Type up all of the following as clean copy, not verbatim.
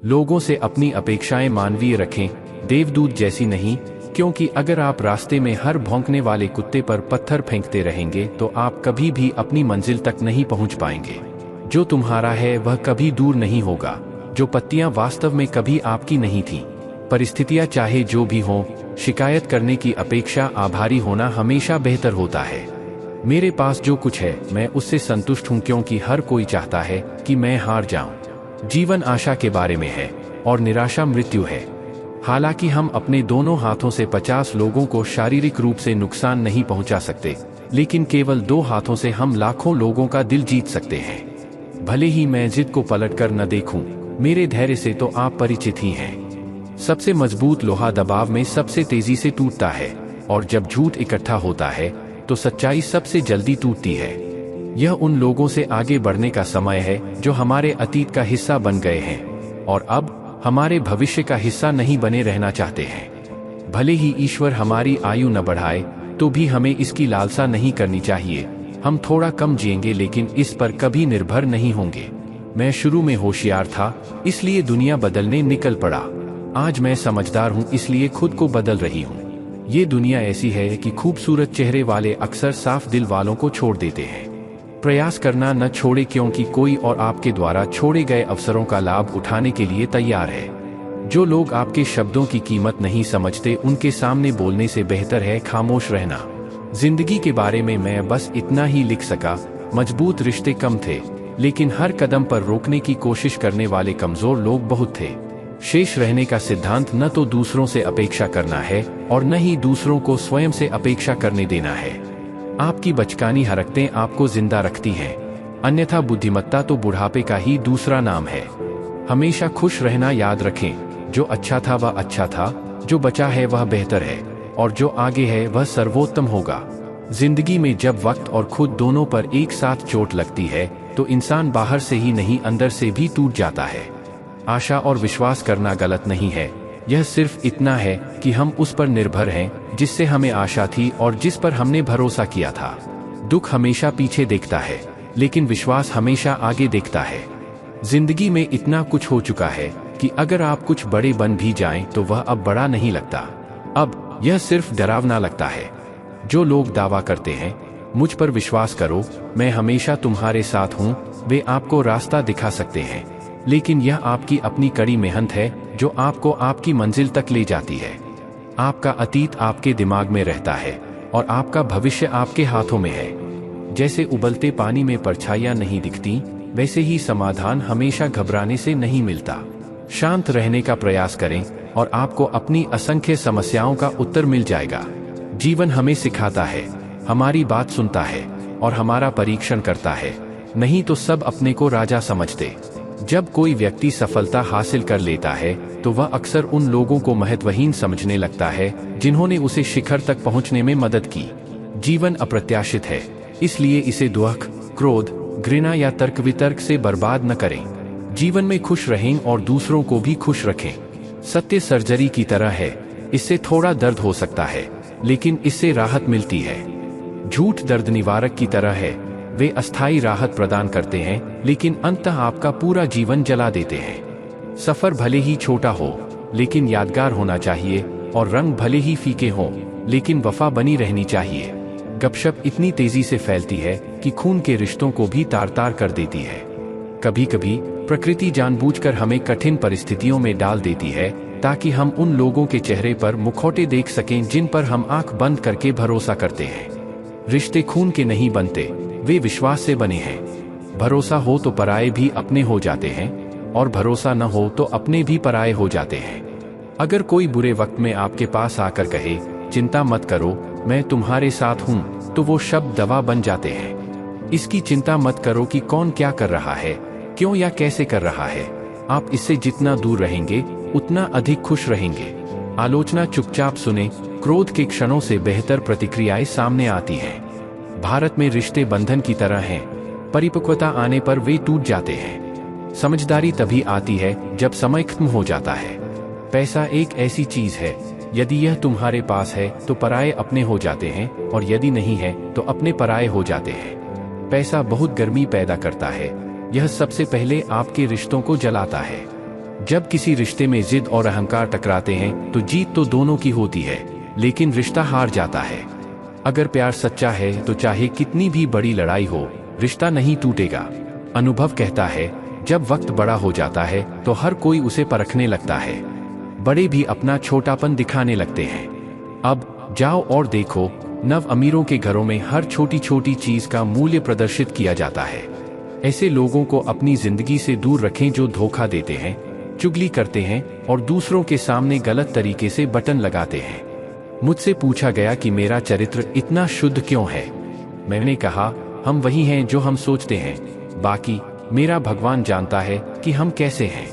लोगों से अपनी अपेक्षाएं मानवीय रखें, देवदूत जैसी नहीं, क्योंकि अगर आप रास्ते में हर भौंकने वाले कुत्ते पर पत्थर फेंकते रहेंगे तो आप कभी भी अपनी मंजिल तक नहीं पहुंच पाएंगे। जो तुम्हारा है वह कभी दूर नहीं होगा, जो पत्तियां वास्तव में कभी आपकी नहीं थी। परिस्थितियां चाहे जो भी हों, शिकायत करने की अपेक्षा आभारी होना हमेशा बेहतर होता है। मेरे पास जो कुछ है मैं उससे संतुष्ट हूं, क्योंकि हर कोई चाहता है कि मैं हार जाऊं। जीवन आशा के बारे में है और निराशा मृत्यु है। हालांकि हम अपने दोनों हाथों से 50 लोगों को शारीरिक रूप से नुकसान नहीं पहुंचा सकते, लेकिन केवल 2 हाथों से हम लाखों लोगों का दिल जीत सकते हैं। भले ही मैं जिद को पलटकर न देखूं, मेरे धैर्य से तो आप परिचित ही हैं। सबसे मजबूत लोहा दबाव में सबसे तेजी से टूटता है, और जब झूठ इकट्ठा होता है तो सच्चाई सबसे जल्दी टूटती है। यह उन लोगों से आगे बढ़ने का समय है जो हमारे अतीत का हिस्सा बन गए हैं और अब हमारे भविष्य का हिस्सा नहीं बने रहना चाहते हैं। भले ही ईश्वर हमारी आयु न बढ़ाए तो भी हमें इसकी लालसा नहीं करनी चाहिए। हम थोड़ा कम जिएंगे, लेकिन इस पर कभी निर्भर नहीं होंगे। मैं शुरू में होशियार था, इसलिए दुनिया बदलने निकल पड़ा। आज मैं समझदार हूँ, इसलिए खुद को बदल रही हूँ। ये दुनिया ऐसी है कि खूबसूरत चेहरे वाले अक्सर साफ दिल वालों को छोड़ देते हैं। प्रयास करना न छोड़े, क्योंकि कोई और आपके द्वारा छोड़े गए अवसरों का लाभ उठाने के लिए तैयार है। जो लोग आपके शब्दों की कीमत नहीं समझते, उनके सामने बोलने से बेहतर है खामोश रहना। जिंदगी के बारे में मैं बस इतना ही लिख सका। मजबूत रिश्ते कम थे, लेकिन हर कदम पर रोकने की कोशिश करने वाले कमजोर लोग बहुत थे। शेष रहने का सिद्धांत न तो दूसरों से अपेक्षा करना है और न ही दूसरों को स्वयं से अपेक्षा करने देना है। आपकी बचकानी हरकतें आपको जिंदा रखती हैं, अन्यथा बुद्धिमत्ता तो बुढ़ापे का ही दूसरा नाम है। हमेशा खुश रहना याद रखें। जो अच्छा था वह अच्छा था, जो बचा है वह बेहतर है, और जो आगे है वह सर्वोत्तम होगा। जिंदगी में जब वक्त और खुद दोनों पर एक साथ चोट लगती है तो इंसान बाहर से ही नहीं अंदर से भी टूट जाता है। आशा और विश्वास करना गलत नहीं है, यह सिर्फ इतना है कि हम उस पर निर्भर हैं जिससे हमें आशा थी और जिस पर हमने भरोसा किया था। दुख हमेशा पीछे देखता है, लेकिन विश्वास हमेशा आगे देखता है। जिंदगी में इतना कुछ हो चुका है कि अगर आप कुछ बड़े बन भी जाएं तो वह अब बड़ा नहीं लगता, अब यह सिर्फ डरावना लगता है। जो लोग दावा करते हैं मुझ पर विश्वास करो, मैं हमेशा तुम्हारे साथ हूं, वे आपको रास्ता दिखा सकते हैं, लेकिन यह आपकी अपनी कड़ी मेहनत है जो आपको आपकी मंजिल तक ले जाती है। आपका अतीत आपके दिमाग में रहता है और आपका भविष्य आपके हाथों में है। जैसे उबलते पानी में परछाइयां नहीं दिखती, वैसे ही समाधान हमेशा घबराने से नहीं मिलता। शांत रहने का प्रयास करें और आपको अपनी असंख्य समस्याओं का उत्तर मिल जाएगा। जीवन हमें सिखाता है, हमारी बात सुनता है और हमारा परीक्षण करता है, नहीं तो सब अपने को राजा समझते। जब कोई व्यक्ति सफलता हासिल कर लेता है तो वह अक्सर उन लोगों को महत्वहीन समझने लगता है जिन्होंने उसे शिखर तक पहुंचने में मदद की। जीवन अप्रत्याशित है, इसलिए इसे दुख, क्रोध, घृणा या तर्क वितर्क से बर्बाद न करें। जीवन में खुश रहें और दूसरों को भी खुश रखें। सत्य सर्जरी की तरह है, इससे थोड़ा दर्द हो सकता है, लेकिन इससे राहत मिलती है। झूठ दर्द निवारक की तरह है, वे अस्थायी राहत प्रदान करते हैं, लेकिन अंततः आपका पूरा जीवन जला देते हैं। सफर भले ही छोटा हो, लेकिन यादगार होना चाहिए, और रंग भले ही फीके हों, लेकिन वफा बनी रहनी चाहिए। गपशप इतनी तेजी से फैलती है कि खून के रिश्तों को भी तार तार कर देती है। कभी कभी प्रकृति जानबूझकर हमें कठिन परिस्थितियों में डाल देती है ताकि हम उन लोगों के चेहरे पर मुखौटे देख सकें जिन पर हम आंख बंद करके भरोसा करते हैं। रिश्ते खून के नहीं बनते, वे विश्वास से बने हैं। भरोसा हो तो पराये भी अपने हो जाते हैं, और भरोसा न हो तो अपने भी पराये हो जाते हैं। अगर कोई बुरे वक्त में आपके पास आकर कहे, चिंता मत करो, मैं तुम्हारे साथ हूं, तो वो शब्द दवा बन जाते हैं। इसकी चिंता मत करो कि कौन क्या कर रहा है, क्यों या कैसे कर रहा है। आप इससे जितना दूर रहेंगे उतना अधिक खुश रहेंगे। आलोचना चुपचाप सुने, क्रोध के क्षणों से बेहतर प्रतिक्रियाएं सामने आती हैं। भारत में रिश्ते बंधन की तरह हैं, परिपक्वता आने पर वे टूट जाते हैं। समझदारी तभी आती है जब समय खत्म हो जाता है। पैसा एक ऐसी चीज है, यदि यह तुम्हारे पास है तो पराये अपने हो जाते हैं, और यदि नहीं है तो अपने पराये हो जाते हैं। पैसा बहुत गर्मी पैदा करता है, यह सबसे पहले आपके रिश्तों को जलाता है। जब किसी रिश्ते में जिद और अहंकार टकराते हैं तो जीत तो दोनों की होती है, लेकिन रिश्ता हार जाता है। अगर प्यार सच्चा है तो चाहे कितनी भी बड़ी लड़ाई हो, रिश्ता नहीं टूटेगा। अनुभव कहता है, जब वक्त बड़ा हो जाता है तो हर कोई उसे परखने लगता है। बड़े भी अपना छोटापन दिखाने लगते हैं। अब जाओ और देखो, नव अमीरों के घरों में हर छोटी छोटी चीज का मूल्य प्रदर्शित किया जाता है। ऐसे लोगों को अपनी जिंदगी से दूर रखें जो धोखा देते हैं, चुगली करते हैं और दूसरों के सामने गलत तरीके से बटन लगाते हैं। मुझसे पूछा गया कि मेरा चरित्र इतना शुद्ध क्यों है। मैंने कहा, हम वही हैं जो हम सोचते हैं, बाकी मेरा भगवान जानता है कि हम कैसे हैं।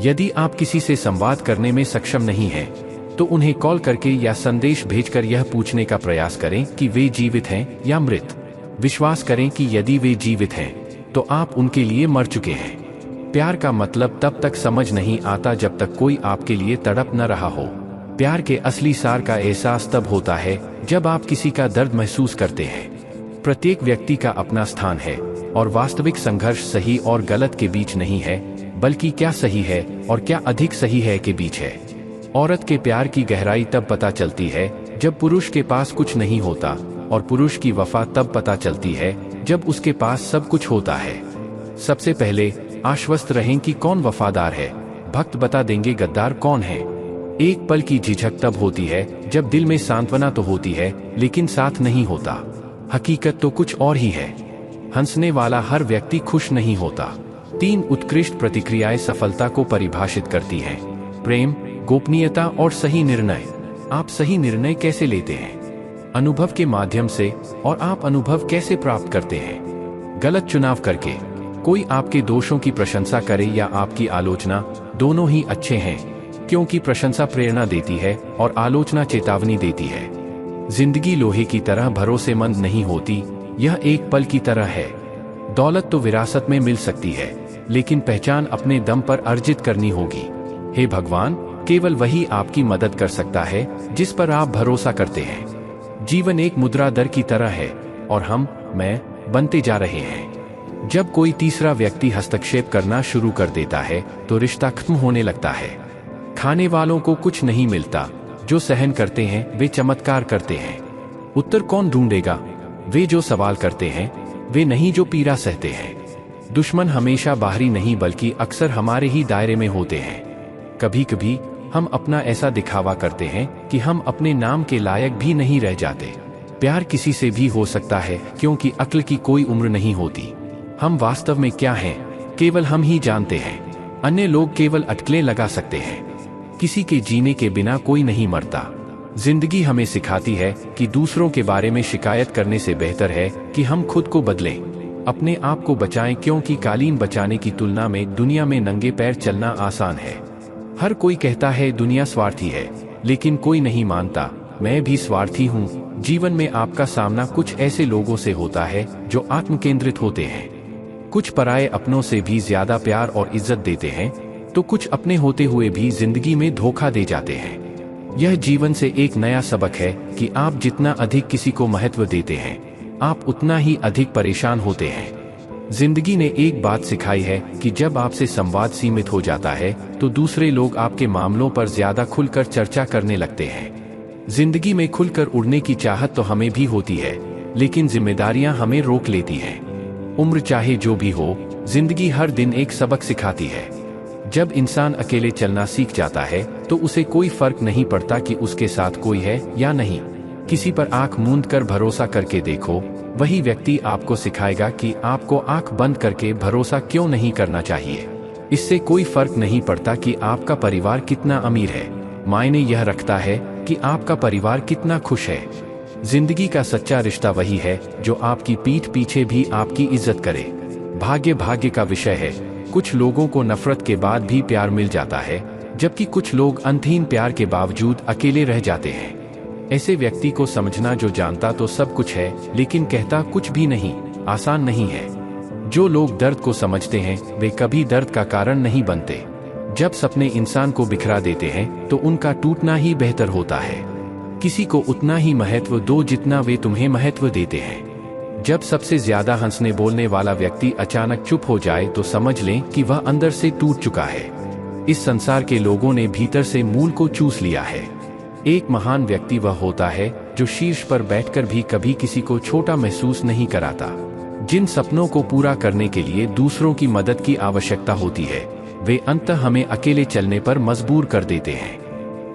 यदि आप किसी से संवाद करने में सक्षम नहीं हैं, तो उन्हें कॉल करके या संदेश भेजकर यह पूछने का प्रयास करें कि वे जीवित हैं या मृत। विश्वास करें कि यदि वे जीवित हैं तो आप उनके लिए मर चुके हैं। प्यार का मतलब तब तक समझ नहीं आता जब तक कोई आपके लिए तड़प न रहा हो। प्यार के असली सार का एहसास तब होता है जब आप किसी का दर्द महसूस करते हैं। प्रत्येक व्यक्ति का अपना स्थान है और वास्तविक संघर्ष सही और गलत के बीच नहीं है, बल्कि क्या सही है और क्या अधिक सही है के बीच है। औरत के प्यार की गहराई तब पता चलती है जब पुरुष के पास कुछ नहीं होता, और पुरुष की वफा तब पता चलती है जब उसके पास सब कुछ होता है। सबसे पहले आश्वस्त रहें कि कौन वफादार है, भक्त बता देंगे गद्दार कौन है। एक पल की झिझक तब होती है जब दिल में सांत्वना तो होती है लेकिन साथ नहीं होता। हकीकत तो कुछ और ही है। हंसने वाला हर व्यक्ति खुश नहीं होता। 3 उत्कृष्ट प्रतिक्रियाएं सफलता को परिभाषित करती हैं: प्रेम, गोपनीयता और सही निर्णय। आप सही निर्णय कैसे लेते हैं? अनुभव के माध्यम से। और आप अनुभव कैसे प्राप्त करते हैं? गलत चुनाव करके। कोई आपके दोषों की प्रशंसा करे या आपकी आलोचना, दोनों ही अच्छे हैं, क्योंकि प्रशंसा प्रेरणा देती है और आलोचना चेतावनी देती है। जिंदगी लोहे की तरह भरोसेमंद नहीं होती, यह एक पल की तरह है। दौलत तो विरासत में मिल सकती है, लेकिन पहचान अपने दम पर अर्जित करनी होगी। हे भगवान, केवल वही आपकी मदद कर सकता है जिस पर आप भरोसा करते हैं। जीवन एक मुद्रा दर की तरह है और मैं बनते जा रहे हैं। जब कोई तीसरा व्यक्ति हस्तक्षेप करना शुरू कर देता है तो रिश्ता खत्म होने लगता है। खाने वालों को कुछ नहीं मिलता, जो सहन करते हैं वे चमत्कार करते हैं। उत्तर कौन ढूंढेगा? वे जो सवाल करते हैं, वे नहीं जो पीड़ा सहते हैं। दुश्मन हमेशा बाहरी नहीं बल्कि अक्सर हमारे ही दायरे में होते हैं। कभी कभी हम अपना ऐसा दिखावा करते हैं कि हम अपने नाम के लायक भी नहीं रह जाते। प्यार किसी से भी हो सकता है क्योंकि अक्ल की कोई उम्र नहीं होती। हम वास्तव में क्या हैं, केवल हम ही जानते हैं। अन्य लोग केवल अटकलें लगा सकते हैं। किसी के जीने के बिना कोई नहीं मरता। जिंदगी हमें सिखाती है कि दूसरों के बारे में शिकायत करने से बेहतर है कि हम खुद को बदलें, अपने आप को बचाएं, क्योंकि कालीन बचाने की तुलना में दुनिया में नंगे पैर चलना आसान है। हर कोई कहता है दुनिया स्वार्थी है, लेकिन कोई नहीं मानता मैं भी स्वार्थी हूँ। जीवन में आपका सामना कुछ ऐसे लोगों से होता है जो आत्म केंद्रित होते हैं। कुछ पराये अपनों से भी ज्यादा प्यार और इज्जत देते हैं, तो कुछ अपने होते हुए भी जिंदगी में धोखा दे जाते हैं। यह जीवन से एक नया सबक है कि आप जितना अधिक किसी को महत्व देते हैं, आप उतना ही अधिक परेशान होते हैं। जिंदगी ने एक बात सिखाई है कि जब आपसे संवाद सीमित हो जाता है तो दूसरे लोग आपके मामलों पर ज्यादा खुलकर चर्चा करने लगते हैं। जिंदगी में खुलकर उड़ने की चाहत तो हमें भी होती है, लेकिन जिम्मेदारियां हमें रोक लेती हैं। उम्र चाहे जो भी हो, जिंदगी हर दिन एक सबक सिखाती है। जब इंसान अकेले चलना सीख जाता है तो उसे कोई फर्क नहीं पड़ता कि उसके साथ कोई है या नहीं। किसी पर आंख मूंद कर भरोसा करके देखो, वही व्यक्ति आपको सिखाएगा कि आपको आंख बंद करके भरोसा क्यों नहीं करना चाहिए। इससे कोई फर्क नहीं पड़ता कि आपका परिवार कितना अमीर है, मायने यह रखता है कि आपका परिवार कितना खुश है। जिंदगी का सच्चा रिश्ता वही है जो आपकी पीठ पीछे भी आपकी इज्जत करे। भाग्य का विषय है। कुछ लोगों को नफरत के बाद भी प्यार मिल जाता है, जबकि कुछ लोग अंतहीन प्यार के बावजूद अकेले रह जाते हैं। ऐसे व्यक्ति को समझना जो जानता तो सब कुछ है लेकिन कहता कुछ भी नहीं, आसान नहीं है। जो लोग दर्द को समझते हैं वे कभी दर्द का कारण नहीं बनते। जब सपने इंसान को बिखरा देते हैं तो उनका टूटना ही बेहतर होता है। किसी को उतना ही महत्व दो जितना वे तुम्हें महत्व देते हैं। जब सबसे ज्यादा हंसने बोलने वाला व्यक्ति अचानक चुप हो जाए तो समझ लें कि वह अंदर से टूट चुका है। इस संसार के लोगों ने भीतर से मूल को चूस लिया है। एक महान व्यक्ति वह होता है जो शीर्ष पर बैठकर भी कभी किसी को छोटा महसूस नहीं कराता। जिन सपनों को पूरा करने के लिए दूसरों की मदद की आवश्यकता होती है, वे अंततः हमें अकेले चलने पर मजबूर कर देते हैं।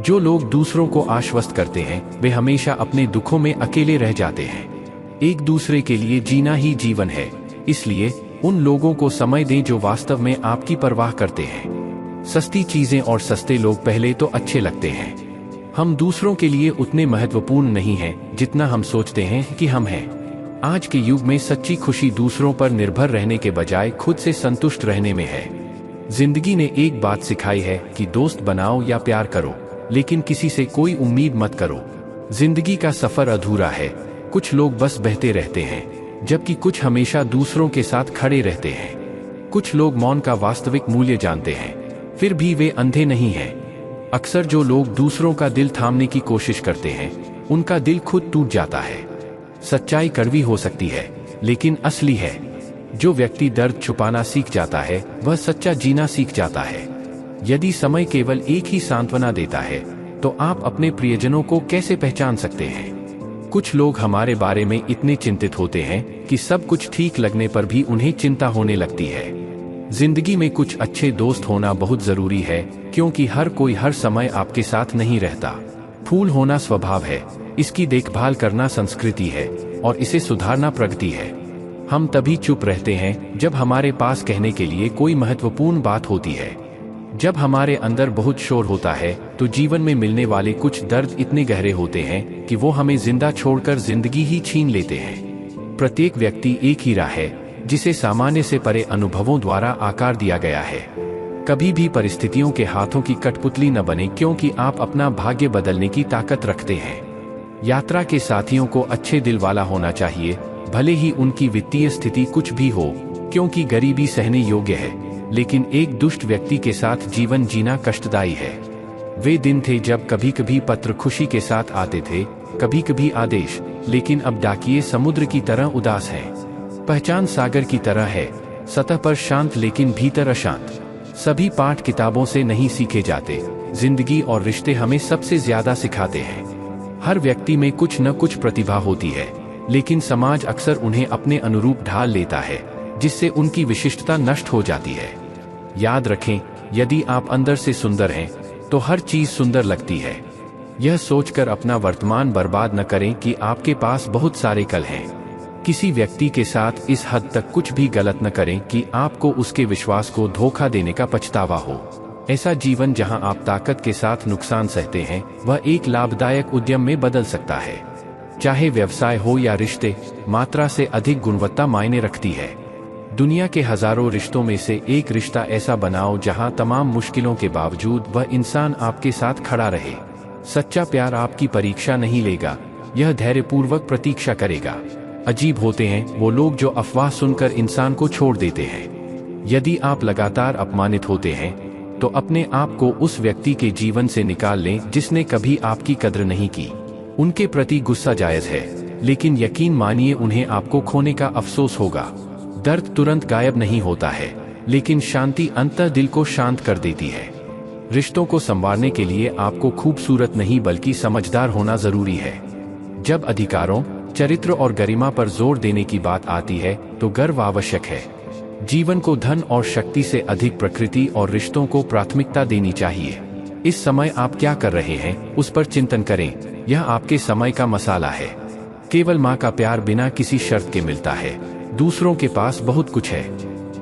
जो लोग दूसरों को आश्वस्त करते हैं, वे हमेशा अपने दुखों में अकेले रह जाते हैं। एक दूसरे के लिए जीना ही जीवन है, इसलिए उन लोगों को समय दें जो वास्तव में आपकी परवाह करते हैं। सस्ती चीजें और सस्ते लोग पहले तो अच्छे लगते हैं। हम दूसरों के लिए उतने महत्वपूर्ण नहीं हैं जितना हम सोचते हैं कि हम हैं। आज के युग में सच्ची खुशी दूसरों पर निर्भर रहने के बजाय खुद से संतुष्ट रहने में है। जिंदगी ने एक बात सिखाई है कि दोस्त बनाओ या प्यार करो, लेकिन किसी से कोई उम्मीद मत करो। जिंदगी का सफर अधूरा है। कुछ लोग बस बहते रहते हैं, जबकि कुछ हमेशा दूसरों के साथ खड़े रहते हैं। कुछ लोग मौन का वास्तविक मूल्य जानते हैं, फिर भी वे अंधे नहीं हैं। अक्सर जो लोग दूसरों का दिल थामने की कोशिश करते हैं, उनका दिल खुद टूट जाता है। सच्चाई कड़वी हो सकती है, लेकिन असली है। जो व्यक्ति दर्द छुपाना सीख जाता है, वह सच्चा जीना सीख जाता है। यदि समय केवल एक ही सांत्वना देता है, तो आप अपने प्रियजनों को कैसे पहचान सकते हैं? कुछ लोग हमारे बारे में इतने चिंतित होते हैं कि सब कुछ ठीक लगने पर भी उन्हें चिंता होने लगती है। जिंदगी में कुछ अच्छे दोस्त होना बहुत जरूरी है, क्योंकि हर कोई हर समय आपके साथ नहीं रहता। फूल होना स्वभाव है, इसकी देखभाल करना संस्कृति है, और इसे सुधारना प्रगति है। हम तभी चुप रहते हैं जब हमारे पास कहने के लिए कोई महत्वपूर्ण बात होती है। जब हमारे अंदर बहुत शोर होता है, तो जीवन में मिलने वाले कुछ दर्द इतने गहरे होते हैं कि वो हमें जिंदा छोड़कर जिंदगी ही छीन लेते हैं। प्रत्येक व्यक्ति एक हीरा है, जिसे सामान्य से परे अनुभवों द्वारा आकार दिया गया है। कभी भी परिस्थितियों के हाथों की कठपुतली न बने, क्योंकि आप अपना भाग्य बदलने की ताकत रखते हैं। यात्रा के साथियों को अच्छे दिल वाला होना चाहिए, भले ही उनकी वित्तीय स्थिति कुछ भी हो, क्योंकि गरीबी सहने योग्य है, लेकिन एक दुष्ट व्यक्ति के साथ जीवन जीना कष्टदायी है। वे दिन थे जब कभी कभी पत्र खुशी के साथ आते थे, कभी कभी आदेश, लेकिन अब डाकिये समुद्र की तरह उदास हैं। पहचान सागर की तरह है, सतह पर शांत लेकिन भीतर अशांत। सभी पाठ किताबों से नहीं सीखे जाते, जिंदगी और रिश्ते हमें सबसे ज्यादा सिखाते हैं। हर व्यक्ति में कुछ न कुछ प्रतिभा होती है, लेकिन समाज अक्सर उन्हें अपने अनुरूप ढाल लेता है, जिससे उनकी विशिष्टता नष्ट हो जाती है। याद रखें, यदि आप अंदर से सुंदर हैं, तो हर चीज सुंदर लगती है। यह सोचकर अपना वर्तमान बर्बाद न करें कि आपके पास बहुत सारे कल हैं। किसी व्यक्ति के साथ इस हद तक कुछ भी गलत न करें कि आपको उसके विश्वास को धोखा देने का पछतावा हो। ऐसा जीवन जहां आप ताकत के साथ नुकसान सहते हैं, वह एक लाभदायक उद्यम में बदल सकता है। चाहे व्यवसाय हो या रिश्ते, मात्रा से अधिक गुणवत्ता मायने रखती है। दुनिया के हजारों रिश्तों में से एक रिश्ता ऐसा बनाओ जहां तमाम मुश्किलों के बावजूद वह इंसान आपके साथ खड़ा रहे। सच्चा प्यार आपकी परीक्षा नहीं लेगा, यह धैर्यपूर्वक प्रतीक्षा करेगा। अजीब होते हैं वो लोग जो अफवाह सुनकर इंसान को छोड़ देते हैं। यदि आप लगातार अपमानित होते हैं, तो अपने आप को उस व्यक्ति के जीवन से निकाल लें जिसने कभी आपकी कद्र नहीं की। उनके प्रति गुस्सा जायज है, लेकिन यकीन मानिए उन्हें आपको खोने का अफसोस होगा। दर्द तुरंत गायब नहीं होता है, लेकिन शांति अंततः दिल को शांत कर देती है। रिश्तों को संवारने के लिए आपको खूबसूरत नहीं बल्कि समझदार होना जरूरी है। जब अधिकारों, चरित्र और गरिमा पर जोर देने की बात आती है, तो गर्व आवश्यक है। जीवन को धन और शक्ति से अधिक प्रकृति और रिश्तों को प्राथमिकता देनी चाहिए। इस समय आप क्या कर रहे हैं, उस पर चिंतन करें। यह आपके समय का मसाला है। केवल माँ का प्यार बिना किसी शर्त के मिलता है। दूसरों के पास बहुत कुछ है।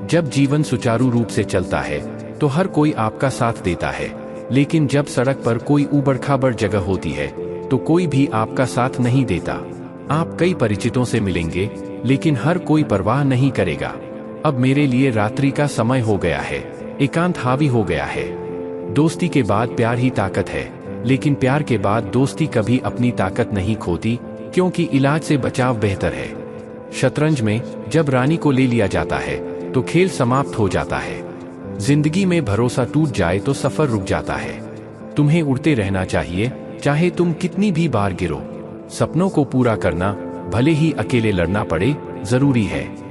जब जीवन सुचारू रूप से चलता है, तो हर कोई आपका साथ देता है, लेकिन जब सड़क पर कोई ऊबड़-खाबड़ जगह होती है, तो कोई भी आपका साथ नहीं देता। आप कई परिचितों से मिलेंगे, लेकिन हर कोई परवाह नहीं करेगा। अब मेरे लिए रात्रि का समय हो गया है, एकांत हावी हो गया है। दोस्ती के बाद प्यार ही ताकत है, लेकिन प्यार के बाद दोस्ती कभी अपनी ताकत नहीं खोती, क्योंकि इलाज से बचाव बेहतर है। शतरंज में जब रानी को ले लिया जाता है, तो खेल समाप्त हो जाता है। जिंदगी में भरोसा टूट जाए तो सफर रुक जाता है। तुम्हें उड़ते रहना चाहिए, चाहे तुम कितनी भी बार गिरो। सपनों को पूरा करना, भले ही अकेले लड़ना पड़े, जरूरी है।